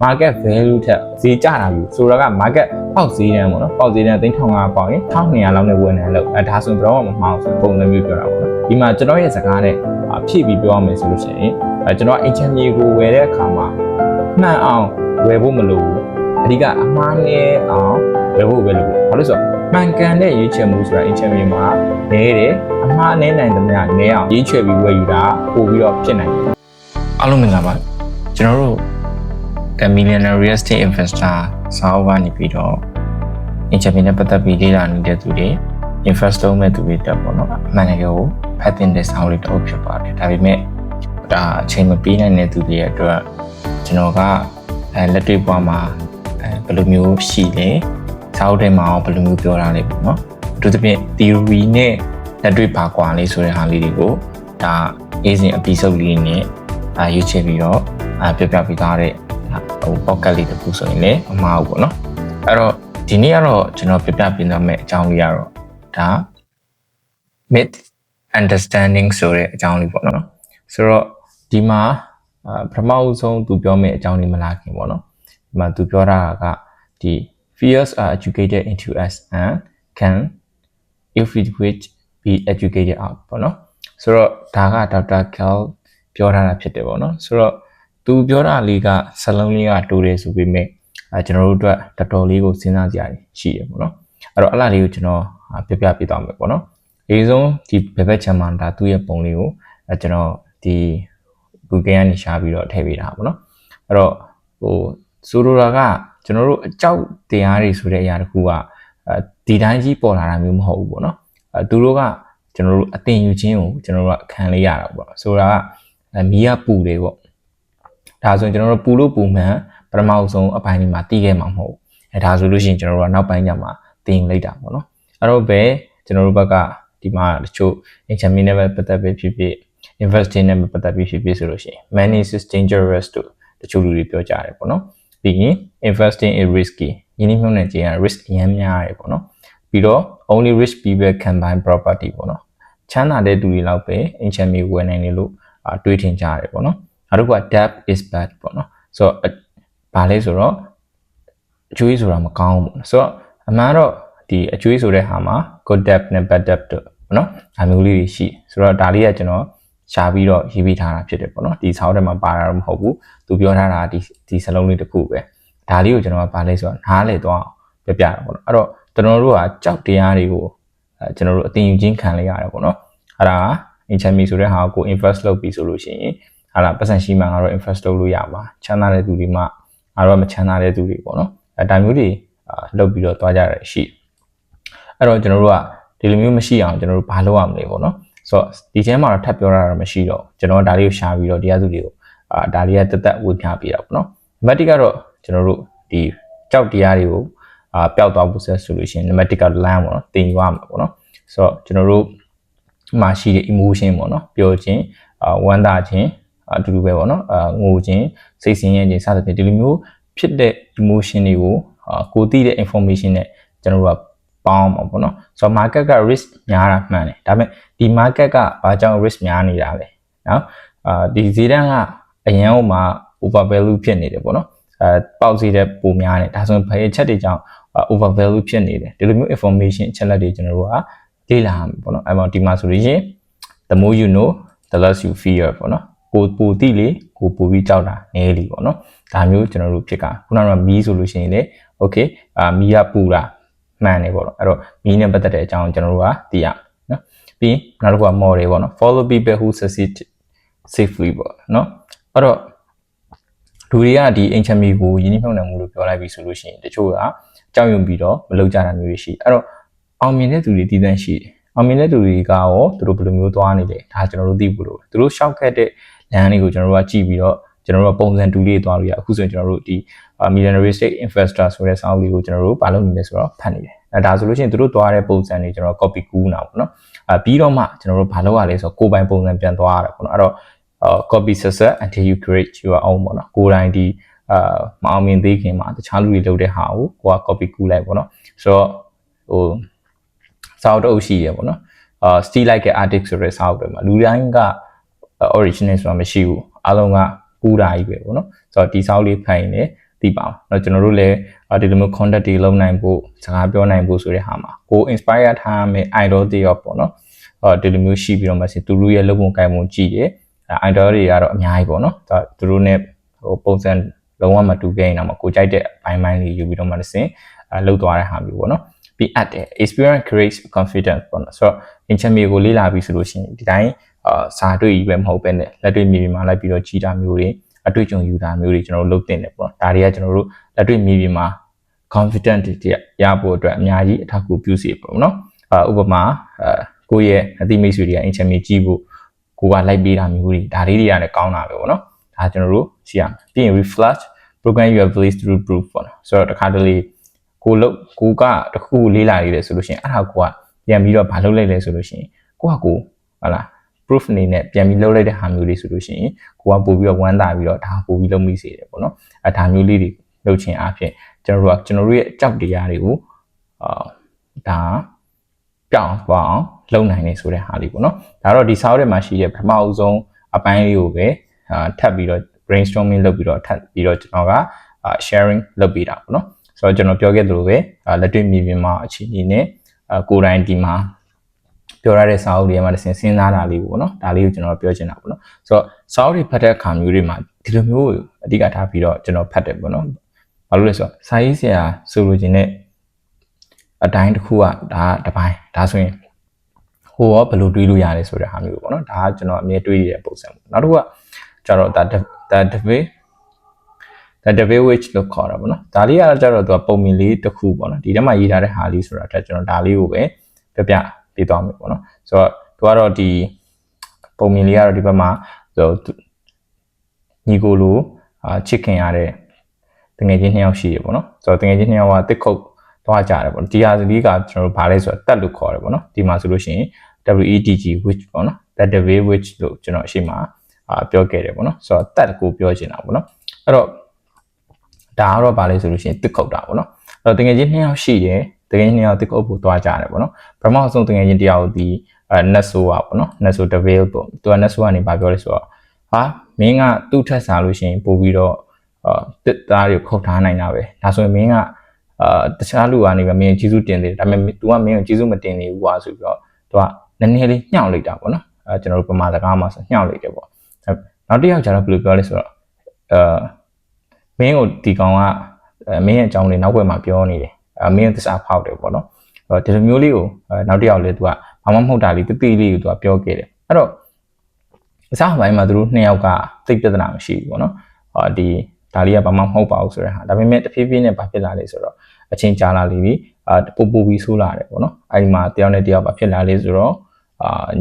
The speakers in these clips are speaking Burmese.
market value ထက်ဈေးကျတာမျိုးဆိုတော့က market ပေါက်ဈေးတန်းပေါ့နော်ပေါက်ဈေးတန်း3500ပေါက်ရင်1200လောက်နဲ့ဝယ်နေလို့ဒါဆိုတော့မမှောင်ဆိုပုံစံမျိုးပြောတာပေါ့နော်ဒီမှာကျွန်တော်ရဲ့စကားနဲ့ဖြည့်ပြီးပြောရမယ်ဆိုလို့ရှိရင်ကျွန်တော်အိမ်ချမ်းမြေကိုဝယ်တဲ့အခါမှာမှန်အောင်ဝယ်ဖို့မလိုဘူးအဓိကအမှားနဲ့အောင်ဝယ်ဖို့ပဲလိုဘူးဘာလို့ဆိုတော့မှန်ကန်တဲ့ရွေးချယ်မှုဆိုတာအိမ်ချမ်းမြေမှာနဲတယ်အမှားနဲ့နိုင်သမျှနဲအောင်ရွေးချယ်ပြီးဝယ်ယူတာပို့ပြီးတော့ဖြစ်နိုင်တယ်အားလုံးမင်္ဂလာပါကျွန်တော်တို့ The Millionaire Real Estate Investor စာအုပ်ကနေပြီးတော့အင်ချမ်းမြေနဲ့ပတ်သက်ပြီးလေ့လာနေတဲ့သူတွေ invest လုပ်မဲ့သူတွေတက်ပေါ့နော်အမှန်တကယ်ကိုဖတ်တင်တဲ့စာအုပ်လေးတစ်အုပ်ဖြစ်ပါတယ်ဒါပေမဲ့ဒါအချိန်မပေးနိုင်တဲ့သူတွေရဲ့အတွက်ကျွန်တော်ကလက်တွေ့ဘဝမှာဘယ်လိုမျိုးရှိလဲစာအုပ်ထဲမှာဘယ်လိုမျိုးပြောတာလဲပေါ့နော်အထူးသဖြင့် theory နဲ့လက်တွေ့ပါကွာလေးဆိုတဲ့ဟာလေးတွေကိုဒါ easy episode လေးနဲ့ရွေးချယ်ပြီးတော့ပြပြပေးထားတဲ့podcast လေးတစ်ခုဆိုရင်လည်းမမှားဘူးပေါ့နော်အဲ့တော့ဒီနေ့ကတော့ကျွန်တော်ပြပြပေးသွားမယ့်အကြောင်းလေးကတော့ဒါ myth understanding ဆိုတဲ့အကြောင်းလေးပေါ့နော်ဆိုတော့ဒီမှာပထမဆုံးသူပြောမယ့်အကြောင်းလေးမလားခင်ပေါ့နော်ဒီမှာသူပြောတာကဒီ fears are educated into us and can if we which be educated out ပေါ့နော်ဆိုတော့ဒါကဒေါက်တာကယ်ပြောထားတာဖြစ်တယ်ပေါ့နော်ဆိုတော့သူပြောတာလေးကစလုံးလေးကတိုးတယ်ဆိုပေမဲ့ကျွန်တော်တို့အတွက်တော်တော်လေးကိုစဉ်းစားကြရတယ်ရှိတယ်ပေါ့နော်အဲ့တော့အဲ့လားလေးကိုကျွန်တော်ပြပြပေးသွားမယ်ပေါ့နော်အရင်ဆုံးဒီဘယ်ဘက်ချမ်းမှာဒါသူ့ရဲ့ပုံလေးကိုကျွန်တော်ဒီ Google ကနေရှာပြီးတော့ထည့်ပေးတာပေါ့နော်အဲ့တော့ဆိုလိုတာကကျွန်တော်တို့အကြောက်တရားတွေဆိုတဲ့အရာတခုကဒီတိုင်းကြီးပေါ်လာတာမျိုးမဟုတ်ဘူးပေါ့နော်သူတို့ကကျွန်တော်တို့အတင်ယူခြင်းကိုကျွန်တော်တို့ကခံလေးရတာပေါ့ဆိုတာကမီးကပူတယ်ပေါ့ဒါဆိုရင်ကျွန်တော်တို့ပူလို့ပူမှန်ပထမဆုံးအပိုင်းလေးမှာတီးခဲ့မှာမဟုတ်ဘူးဒါဆိုလို့ရှိရင်ကျွန်တော်တို့ကနောက်ပိုင်းကျမှတင်လိုက်တာပေါ့နော်အဲ့တော့ပဲကျွန်တော်တို့ဘက်ကဒီမှာတချို့ HME နဲ့ပတ်သက်ပြီးဖြစ်ဖြစ် investing နဲ့ပတ်သက်ပြီးဖြစ်ဖြစ်ဆိုလို့ရှိရင် money is dangerous တို့တချို့လူတွေပြောကြတယ်ပေါ့နော်ပြီးရင် investing is risky ယင်းနှိမ့်မြုပ်နေခြင်းက risk အများများတယ်ပေါ့နော်ပြီးတော့ only rich people can buy property ပေါ့နော်ချမ်းသာတဲ့သူတွေလောက်ပဲ HME ဝယ်နိုင်တယ်လို့တွေးထင်ကြရတယ်ပေါ့နော်နောက်တစ်ခုက debt is bad ပေါ့နော်ဆိုတော့ဘာလဲဆိုတော့အကျွေးဆိုတာမကောင်းဘူးပေါ့ဆိုတော့အမှန်တော့ဒီအကျွေးဆိုတဲ့ဟာမှာ good debt နဲ့ bad debt တို့ပေါ့နော်ဒါမျိုးလေးတွေရှိဆိုတော့ဒါလေးကကျွန်တော်ရှာပြီးတော့ရေးပေးထားတာဖြစ်တယ်ပေါ့နော်ဒီစာအုပ်ထဲမှာပါတာတော့မဟုတ်ဘူးသူပြောထားတာဒီစလုံးလေးတစ်ခုပဲဒါလေးကိုကျွန်တော်ကဘာလဲဆိုတော့နားလေသွားပြပြတာပေါ့နော်အဲ့တော့ကျွန်တော်တို့ကကြောက်တရားတွေကိုကျွန်တော်တို့အတင်ယူခြင်းခံလိုက်ရတယ်ပေါ့နော်အဲ့ဒါ HME ဆိုတဲ့ဟာကို invest လုပ်ပြီးဆိုလို့ရှိရင်ဟာလာပတ်စံရှိမှငါတို့ invest လုပ်လို့ရပါချမ်းသာတဲ့သူတွေမှငါတို့ကမချမ်းသာတဲ့သူတွေပေါ့နော်ဒါမျိုးတွေလုပ်ပြီးတော့တွားကြရတယ်ရှိအဲ့တော့ကျွန်တော်တို့ကဒီလိုမျိုးမရှိအောင်ကျွန်တော်တို့ဘာလုပ်ရမလဲပေါ့နော်ဆိုတော့ဒီထဲမှာတော့ထပ်ပြောတာတော့မရှိတော့ကျွန်တော်ဒါလေးကိုရှာပြီးတော့တရားသူတွေကိုဒါလေးကတက်တက်ဝေမျှပေးတာပေါ့နော်နံပါတ်1ကတော့ကျွန်တော်တို့ဒီကြောက်တရားတွေကိုပျောက်သွားဖို့ဆက်ဆိုလို့ရှိရင်နံပါတ်1က land ပေါ့နော်တင်ယူရမှာပေါ့နော်ဆိုတော့ကျွန်တော်တို့မှာရှိတဲ့ emotion ပေါ့နော်ပြောခြင်းဝမ်းသာခြင်းအတူတူပဲပေါ့နော်ငိုခြင်းစိတ်ဆင်းရဲခြင်းစသဖြင့်ဒီလိုမျိုးဖြစ်တဲ့ emotion တွေကိုကိုသိတဲ့ information နဲ့ကျွန်တော်တို့ကပေါင်းမှာပေါ့နော်ဆိုတော့ market က risk များတာမှန်တယ်ဒါပေမဲ့ဒီ market ကဘာကြောင့် risk များနေတာလဲနော်ဒီဈေးတန်းကအရန်ဟိုမှာ over value ဖြစ်နေတယ်ပေါ့နော်ပေါက်ဈေးတဲ့ပုံများတယ်ဒါဆိုရင်ဘယ်ချက်တွေကြောင့် over value ဖြစ်နေတယ်ဒီလိုမျိုး information အချက်လက်တွေကျွန်တော်တို့ကလေ့လာရမှာပေါ့နော်အဲ့မှာဒီမှာဆိုရင် the more you know the less you fear ပေါ့နော်ကိုပူတိလေကိုပူပြီးကြောက်တာနည်းလေပေါ့နော်ဒါမျိုးကျွန်တော်တို့ဖြစ်ကခုနကမီးဆိုလို့ရှိရင်လေ okay မီးကပူတာမှန်တယ်ပေါ့နော်အဲ့တော့မီးနဲ့ပတ်သက်တဲ့အကြောင်းကျွန်တော်တို့ကသိရနော်ပြီးနောက်တစ်ခုက model ပေါ့နော် follow people who succeed safely ပေါ့နော်အဲ့တော့လူတွေကဒီ HME ကိုယင်းနှိမ့်နှံမှုလို့ပြောလိုက်ပြီဆိုလို့ရှိရင်တချို့ကကြောက်ရွံ့ပြီးတော့မလုပ်ကြတာမျိုးတွေရှိအဲ့တော့အောင်မြင်တဲ့သူတွေတည်တံ့ရှိတယ်အောင်မြင်တဲ့သူတွေကရောသူတို့ဘယ်လိုမျိုးသွားနေလဲဒါကျွန်တော်တို့သိဖို့လိုသူတို့ရှောက်ခက်တဲ့လမ်းလေးကိုကျွန်တော်တို့ကကြည့်ပြီးတော့ကျွန်တော်တို့ကပုံစံတူလေးသွားလို့ရအခုဆိုရင်ကျွန်တော်တို့ဒီ Millionaire Real Estate Investor ဆိုတဲ့စာအုပ်လေးကိုကျွန်တော်တို့ဘာလုပ်နေလဲဆိုတော့ဖတ်နေတယ်ဒါဆိုလို့ရှိရင်သူတို့သွားတဲ့ပုံစံတွေကျွန်တော် copy ကူးနေတာပေါ့နော်ပြီးတော့မှကျွန်တော်တို့ဘာလုပ်ရလဲဆိုတော့ကိုယ်ပိုင်ပုံစံပြန်သွားရတယ်ပေါ့နော်အဲ့တော့copy success until you create your own ပေါ့နော်ကိုယ်တိုင်ဒီမအောင်မြင်သေးခင်မှာတခြားလူတွေလုပ်တဲ့ဟာကိုကိုက copy ကူးလိုက်ပေါ့နော်ဆိုတော့ဟိုစာအုပ်တစ်အုပ်ရှိရပေါ့နော်still like an artist ဆိုတဲ့စာအုပ်တွေမှာလူတိုင်းက original ဆိုတာမရှိဘူးအားလုံးကကူးတာကြီးပဲပေါ့နော်ဆိုတော့ဒီစာအုပ်လေးဖတ်ရင်လည်း သိပါအောင်เนาะကျွန်တော်တို့လည်းဒီလိုမျိုး contact တွေလုပ်နိုင်ဖို့စကားပြောနိုင်ဖို့ဆိုတဲ့ဟာမှာကို inspire ထားမယ် idol တွေရောပေါ့နော်ဒီလိုမျိုးရှိပြီးတော့မှသူတို့ရဲ့လုပ်ပုံကိုင်ပုံကြည့်တယ် idol တွေကတော့အများကြီးပေါ့နော်သူတို့ ਨੇ ပုံစံလုံးဝမတူခဲ့ရင်တော့ကိုကြိုက်တဲ့ဘိုင်းယူပြီးတော့မှတစ်စင်လှုပ်သွားတဲ့ဟာမျိုးပေါ့နော်ပြီးအပ်တယ် experience creates confidence ပေါ့နော်ဆိုတော့ interview ကိုလေ့လာပြီးဆိုလို့ရှိရင်ဒီတိုင်းစာတွေ့ကြီးပဲမဟုတ်ပဲနဲ့လက်တွေ့မြေပြင်မှာလိုက်ပြီးတော့ကြီးတာမျိုးတွေအတွေ့အကြုံယူတာမျိုးတွေကျွန်တော်တို့လုပ်တင်တယ်ပေါ့ဒါတွေကကျွန်တော်တို့လက်တွေ့မြေပြင်မှာ confident တွေရဖို့အတွက်အများကြီးအထောက်အကူပြုစေပေါ့နော်ဥပမာကိုယ့်ရဲ့အသိမိတ်ဆွေတွေက interview ကြည့်ဖို့ကိုကလိုက်ပေးတာမျိုးတွေဒါလေးတွေကလည်းကောင်းတာပဲပေါ့နော်ဒါကျွန်တော်တို့ရှိရမယ်ပြီးရင် reflect program your abilities through proof ပေါ့နော်ဆိုတော့တခါတလေကိုကတခုလေးလာနေတယ်ဆိုလို့ရှိရင်အဲ့ဒါကိုကပြန်ပြီးတော့မလုပ်လိုက်လဲဆိုလို့ရှိရင်ကိုဟုတ်လား proof အနေနဲ့ပြန်ပြီးလုပ်လိုက်တဲ့ဟာမျိုးလေးဆိုလို့ရှိရင်ကိုကပို့ပြီးတော့ဝမ်းသာပြီးတော့ဒါပို့ပြီးလုပ်မိစေတယ်ပေါ့နော်ဒါမျိုးလေးတွေလုပ်ချင်အားဖြင့်ကျွန်တော်တို့ရဲ့အကြောက်တရားတွေကိုဒါပြောင်းသွားအောင်လုပ်နိုင်နေဆိုတဲ့ဟာလေးပေါ့နော်ဒါတော့ဒီစာအုပ်ထဲမှာရှိတဲ့ပထမအဆုံးအပိုင်းလေးကိုပဲထပ်ပြီးတော့ brainstorming လုပ်ပြီးတော့ထပ်ပြီးတော့ကျွန်တော်ကsharing လုပ်ပေးတာပေါ့နော်ဆိုတော့ကျွန်တော်ပြောခဲ့သလိုပဲလက်တွေ့မြေပြင်မှာအခြေအနေနဲ့ကိုယ်တိုင်ဒီမှာပြောရတဲ့စာအုပ်တွေမှာစဉ်းစားတာလေးပေါ့နော်ဒါလေးကိုကျွန်တော်ပြောချင်တာပေါ့နော်ဆိုတော့စာအုပ်တွေဖတ်တဲ့အခါမျိုးတွေမှာဒီလိုမျိုးအဓိကထားပြီးတော့ကျွန်တော်ဖတ်တယ်ပေါ့နော်ဘာလို့လဲဆိုတော့စာရေးဆရာဆိုလိုချင်တဲ့အတိုင်းတစ်ခုကဒါတပိုင်းဒါဆိုရင်ဟိုရောဘယ်လိုတွေးလို့ရလဲဆိုတဲ့ဟာမျိုးပေါ့နော်ဒါကကျွန်တော်အမြဲတွေးနေတဲ့ပုံစံပေါ့နောက်တစ်ခုကကျတော့ဒါ debate which လို့ခေါ်တာပေါ့နော်ဒါလေးကတော့ကျတော့သူကပုံမြင်လေးတစ်ခုပေါ့နော်ဒီထဲမှာရေးထားတဲ့ဟာလေးဆိုတာတက်ကျွန်တော်ဒါလေးကိုပဲပြပြပေးသွားမယ်ပေါ့နော်ဆိုတော့သူကတော့ဒီပုံမြင်လေးကတော့ဒီဘက်မှာညီကိုလိုချစ်ခင်ရတဲ့တငယ်ချင်းနှစ်ယောက်ရှိရပေါ့နော်ဆိုတော့တငယ်ချင်းနှစ်ယောက်ကတစ်ခုတ်သွားကြတယ်ပေါ့နော်ဒီဟာလေးကကျွန်တော်တို့ဗာလဲဆိုတော့တက်လို့ခေါ်တယ်ပေါ့နော်ဒီမှာဆိုလို့ရှိရင် WEDG which ပေါ့နော် that debate which လို့ကျွန်တော်အရှိမပြောခဲ့တယ်ပေါ့နော်ဆိုတော့တက်ကိုပြောချင်တာပေါ့နော်အဲ့တော့ဒါကတော့ဗာလဲဆိုလို့ရှိရင်တစ်ခုတ်တာပေါ့နော်အဲ့တော့တကယ်ချင်းနှစ်ယောက်ရှိတယ်တကယ်ချင်းနှစ်ယောက်တစ်ခုတ်ဖို့သွားကြတယ်ပေါ့နော်ပထမဆုံးတကယ်ချင်းတယောက်ဒီနတ်ဆိုးอ่ะပေါ့နော်နတ်ဆိုး debate ပေါ့သူကနတ်ဆိုးကနေဗာပြောလဲဆိုတော့ဟာမင်းကသူ့ထက်စားလို့ရှိရင်ပို့ပြီးတော့တစ်သားတွေခုတ်ထားနိုင်တာပဲဒါဆိုရင်မင်းကတခြားလူကနေပဲမင်းကြီးစုတင်တယ်ဒါပေမဲ့ तू ကမင်းကိုကြီးစုမတင်နေဘူးကွာဆိုပြီးတော့ तू ကနည်းနည်းလေးညှောက်လိုက်တာပေါ့နော်ကျွန်တော်တို့ပမာစကားမှာဆိုညှောက်လိုက်တယ်ပေါ့နောက်တစ်ယောက်ကျတော့ဘယ်လိုပြောလဲဆိုတော့မင်းကိုဒီကောင်ကမင်းရဲ့အကြောင်းလေးနောက်ဘက်မှာပြောနေတယ်မင်းရဲ့သစ္စာဖောက်တယ်ပေါ့နော်ဒီလိုမျိုးလေးကိုနောက်တစ်ယောက်လေး तू ကဘာမှမဟုတ်တာလေးတိလေးကို तू ကပြောခဲ့တယ်အဲ့တော့အစားပိုင်းမှာသူတို့နှစ်ယောက်ကသိပြဿနာမရှိဘူးပေါ့နော်ဒီဒါလေးကဘာမှမဟုတ်ပါဘူးဆိုတဲ့ဟာဒါပေမဲ့တဖြည်းဖြည်းနဲ့ဘာဖြစ်လာလဲဆိုတော့အချင်းကြာလာလိမ့်ပြီပို့ပြီးဆိုးလာတယ်ပေါ့နော်အဲဒီမှာတယောက်နဲ့တယောက်ဘာဖြစ်လာလဲဆိုတော့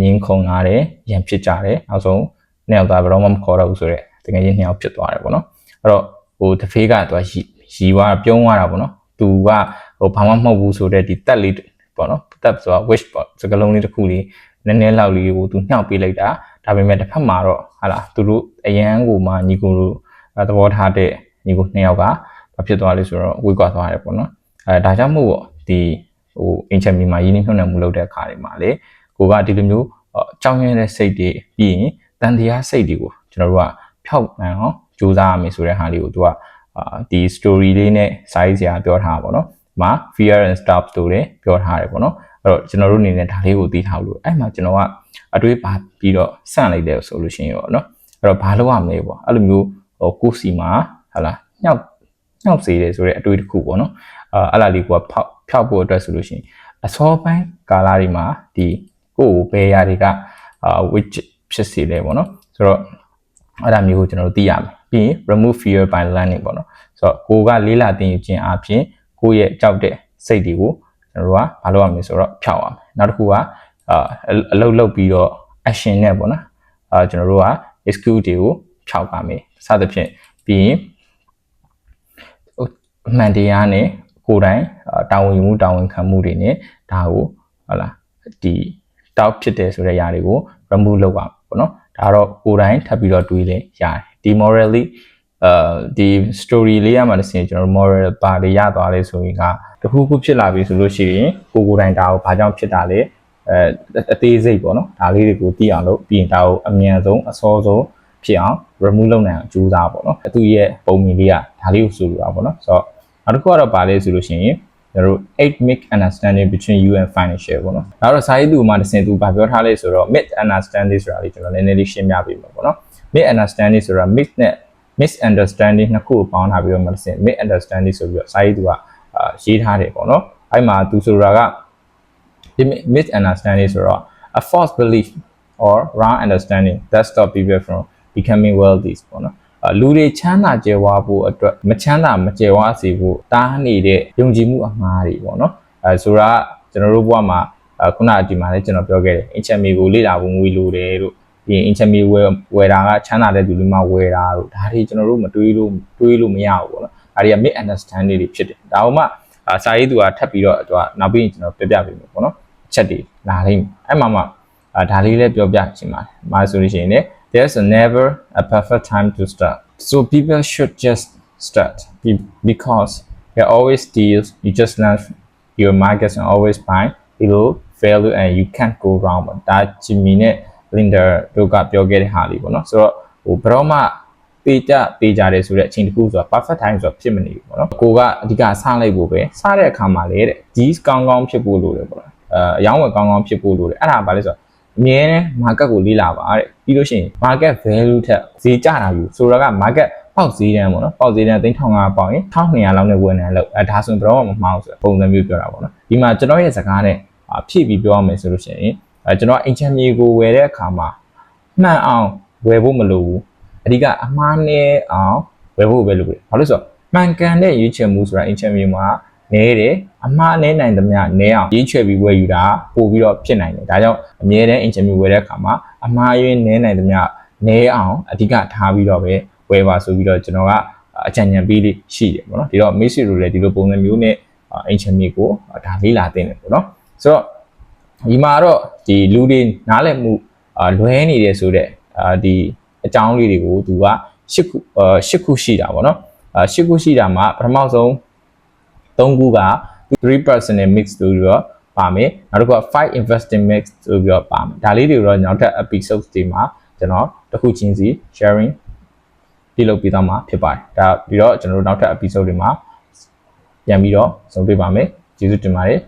ငင်းခုန်လာတယ်ရန်ဖြစ်ကြတယ်နောက်ဆုံးနှစ်ယောက်သားဘယ်တော့မှမခေါ်တော့ဘူးဆိုတော့တကယ်ချင်းနှစ်ယောက်ဖြစ်သွားတယ်ပေါ့နော်အဲ့တော့ဟိုတဖေးကသူကရီွားပြုံးသွားတာပေါ့နော်သူကဟိုဘာမှမဟုတ်ဘူးဆိုတဲ့ဒီတက်လေးပေါ့နော်တက်ဆိုတာ wish ပေါ့စကလုံးလေးတစ်ခုလေးနည်းနည်းလောက်လေးကိုသူနှောက်ပေးလိုက်တာဒါပေမဲ့တစ်ဖက်မှာတော့ဟာလားသူတို့အရန်ကိုမှညီကိုတို့သဘောထားတဲ့ညီကိုနှစ်ယောက်ကဘာဖြစ်သွားလဲဆိုတော့ဝေးကွာသွားတယ်ပေါ့နော်ဒါကြောင့်မို့ပေါ့ဒီဟိုအင်ချမ်မီမှာရင်းနှီးမြှုပ်နှံမှုလုပ်တဲ့အခါတွေမှာလေကိုကဒီလိုမျိုးကြောင်းရတဲ့စိတ်တွေပြီးရင်တန်တရားစိတ်တွေကိုကျွန်တော်တို့ကဖျောက်နိုင်အောင်ကြိုးစားရမယ်ဆိုတဲ့ဟာလေးကိုသူကဒီ story လေးနဲ့စာရေးဆရာပြောထားတာပေါ့နော်ဒီမှာ fear and stuff တို့လည်းပြောထားတယ်ပေါ့နော်အဲ့တော့ကျွန်တော်တို့အနေနဲ့ဒါလေးကိုသိထားလို့အဲ့မှာကျွန်တော်ကအတွေးပါပြီးတော့စန့်လိုက်တယ်ဆိုလို့ရှိရင်ရောနော်အဲ့တော့ဘာလုပ်ရမလဲပေါ့အဲ့လိုမျိုးကိုစီမှာဟာလားညောက်စေတယ်ဆိုတဲ့အတွေးတစ်ခုပေါ့နော်အဲ့လားလေးကိုဖျောက်ဖို့အတွက်ဆိုလို့ရှိရင်အစောပိုင်းကာလတွေမှာဒီကိုယ်ဘယ်ရာတွေက which ဖြစ်စေလဲပေါ့နော်ဆိုတော့အဲ့ဒါမျိုးကိုကျွန်တော်တို့သိရမယ်ပြီးရင် remove fear by learning ပေါ့နော်ဆိုတော့ကိုကလေးလာတင်ယူခြင်းအပြင်ကိုယ့်ရဲ့ကြောက်တဲ့စိတ်တွေကိုကျွန်တော်တို့ကဘာလုပ်ရမလဲဆိုတော့ဖျောက်ရမယ်နောက်တစ်ခုကအလုပ်ပြီးတော့ action နဲ့ပေါ့နော်ကျွန်တော်တို့က excuse တွေကိုဖျောက်ပါမယ်စသဖြင့်ပြီးရင်အမှန်တရားနဲ့ကိုယ်တိုင်တာဝန်ယူမှုတာဝန်ခံမှုတွေနဲ့ဒါကိုဟုတ်လားဒီတောက်ဖြစ်တယ်ဆိုတဲ့ຢာတွေကို remove လုပ်ပါပေါ့နော်ဒါတော့ကိုယ်တိုင်ထပ်ပြီးတော့တွေးလဲရတယ်ဒီ morally ဒီ story လေးရမှာတစ်စင်ကျွန်တော် moral ပါလေးရသွားလဲဆိုရင်ကတခုခုဖြစ်လာပြီဆိုလို့ရှိရင်ကိုယ်တိုင်ဒါကိုဘာကြောင့်ဖြစ်တာလဲအသေးစိတ်ပေါ့နော်ဒါလေးတွေကိုသိအောင်လုပ်ပြီးရင်ဒါကိုအမြန်ဆုံးအစောဆုံး ဖြစ်အောင် remove လုပ်နိုင်အောင်ကြိုးစားပေါ့နော်သူရဲ့ပုံမြင်လေးကဒါလေးကိုဆိုလိုတာပေါ့နော်ဆိုတော့နောက်တစ်ခုကတော့ပါလဲဆိုလို့ရှိရင်ကျွန်တော်တို့ 8 make understanding between you and financial ပေါ့နော်ဒါတော့စာရေးသူမှာတစ်ဆင့်သူဗာပြောထားလဲဆိုတော့ make understanding ဆိုတာလေးကျွန်တော်နည်းနည်းလေးရှင်းပြပေးမှာပေါ့နော် make understanding ဆိုတာ make နဲ့ misunderstanding နှစ်ခုကိုပေါင်းထားပြီးတော့မှတစ်ဆင့် make understanding ဆိုပြီးတော့စာရေးသူကရေးထားတယ်ပေါ့နော်အဲ့မှာသူဆိုတာက misunderstanding ဆိုတော့ a false belief or wrong understanding that stop people from becoming wealthy ပေါ့နော်လူတွေချမ်းသာကြွယ်ဝဖို့အတွက်မချမ်းသာမကြွယ်ဝစေဖို့တားနေတဲ့ယုံကြည်မှုအမှားတွေပေါ့နော်ဆိုတာကျွန်တော်တို့ဘဝမှာခုနအဒီမှာလည်းကျွန်တော်ပြောခဲ့တယ်အင်ချမ်မီကိုလေ့လာဖို့ငွေလိုတယ်တို့ဒီအင်ချမ်မီဝယ်တာကချမ်းသာတဲ့သူတွေမှဝယ်တာတို့ဒါတွေကျွန်တော်တို့မတွေးလို့မရဘူးပေါ့နော်ဒါတွေက misunderstanding တွေဖြစ်တယ်ဒါမှစာရေးသူကထပ်ပြီးတော့သူကနောက်ပြီးကျွန်တော်ပြပြပေးမယ်ပေါ့နော်ချက်တွေလာလိမ့်မယ်အဲ့မှာဒါလေးလည်းပြောပြချင်ပါတယ်။မာဆိုလို့ရှိရင်လည်း there's never a perfect time to start. So people should just start because there are always deals. You just launch your markets and always buy. It will fail and you can't go wrong. ဒါချီမီနဲ့ Linda တို့ကပြောခဲ့တဲ့ဟာလေးပေါ့နော်။ဆိုတော့ဘယ်တော့မှပေးကြတယ်ဆိုတဲ့အချိန်တစ်ခုဆိုတာ perfect time ဆိုတာဖြစ်မနေဘူးပေါ့နော်။ကိုကအဓိကစလိုက်ဖို့ပဲစတဲ့အခါမှာလေတဲ့ဒီကောင်းကောင်းဖြစ်ဖို့လိုတယ်ပေါ့နော်။အယောင်းဝယ်ကောင်းကောင်းဖြစ်ဖို့လိုတယ်အဲ့ဒါဘာလဲဆိုတော့အမြဲတမ်း market ကိုလေ့လာပါတဲ့ပြီးလို့ရှိရင် market value ထက်ဈေးကျတာမျိုးဆိုတော့က market ပေါက်ဈေးတန်းပေါ့နော်ပေါက်ဈေးတန်း3500ပေါက်ရင်1200လောက်နဲ့ဝင်တယ်လို့ဒါဆိုရင်ဘယ်တော့မှမမှားဘူးဆိုပုံစံမျိုးပြောတာပေါ့နော်ဒီမှာကျွန်တော်ရဲ့စကားနဲ့ဖြည့်ပြီးပြောရမယ်ဆိုလို့ရှိရင်ကျွန်တော်အင်ချမ်မီကိုဝယ်တဲ့အခါမှာမှန်အောင်ဝယ်ဖို့မလိုဘူးအဓိကအမှားနဲ့အောင်ဝယ်ဖို့ပဲလိုတယ်ဘာလို့ဆိုတော့မှန်ကန်တဲ့ရွေးချယ်မှုဆိုတာအင်ချမ်မီမှာနဲတယ်အမှားနဲနိုင်သမျှနဲအောင်ရေးချွဲပြီးဝယ်ယူတာပို့ပြီးတော့ဖြစ်နိုင်တယ်ဒါကြောင့်အမြဲတမ်းအင်ချင်မီဝယ်တဲ့အခါမှာအမှားယွင်းနဲနိုင်သမျှနဲအောင်အဓိကထားပြီးတော့ပဲဝယ်ပါဆိုပြီးတော့ကျွန်တော်ကအကြံဉာဏ်ပေးလေးရှိတယ်ပေါ့နော်ဒီတော့ Messi တို့လည်းဒီလိုပုံစံမျိုးနဲ့အင်ချင်မီကိုဒါလေးလာတင်တယ်ပေါ့နော်ဆိုတော့ဒီမှာတော့ဒီလူတွေနားလည်မှုလွဲနေတယ်ဆိုတဲ့ဒီအကြောင်းလေးတွေကိုသူက၈ခုရှိတာပေါ့နော်၈ခုရှိတာမှာပထမဆုံး3ခုက 3% mix ဆိုပြီးတော့ပါမယ်နောက်တစ်ခုက5 investing mix ဆိုပြီးတော့ပါမယ်ဒါလေးတွေတော့နောက်ထပ် episode တွေမှာကျွန်တော်တစ်ခုချင်းစီ sharing ပြုလုပ်ပေးသွားမှာဖြစ်ပါတယ်ဒါပြီးတော့ကျွန်တော်တို့နောက်ထပ် episode တွေမှာပြန်ပြီးတော့ဆုံတွေ့ပါမယ်ကျေးဇူးတင်ပါတယ်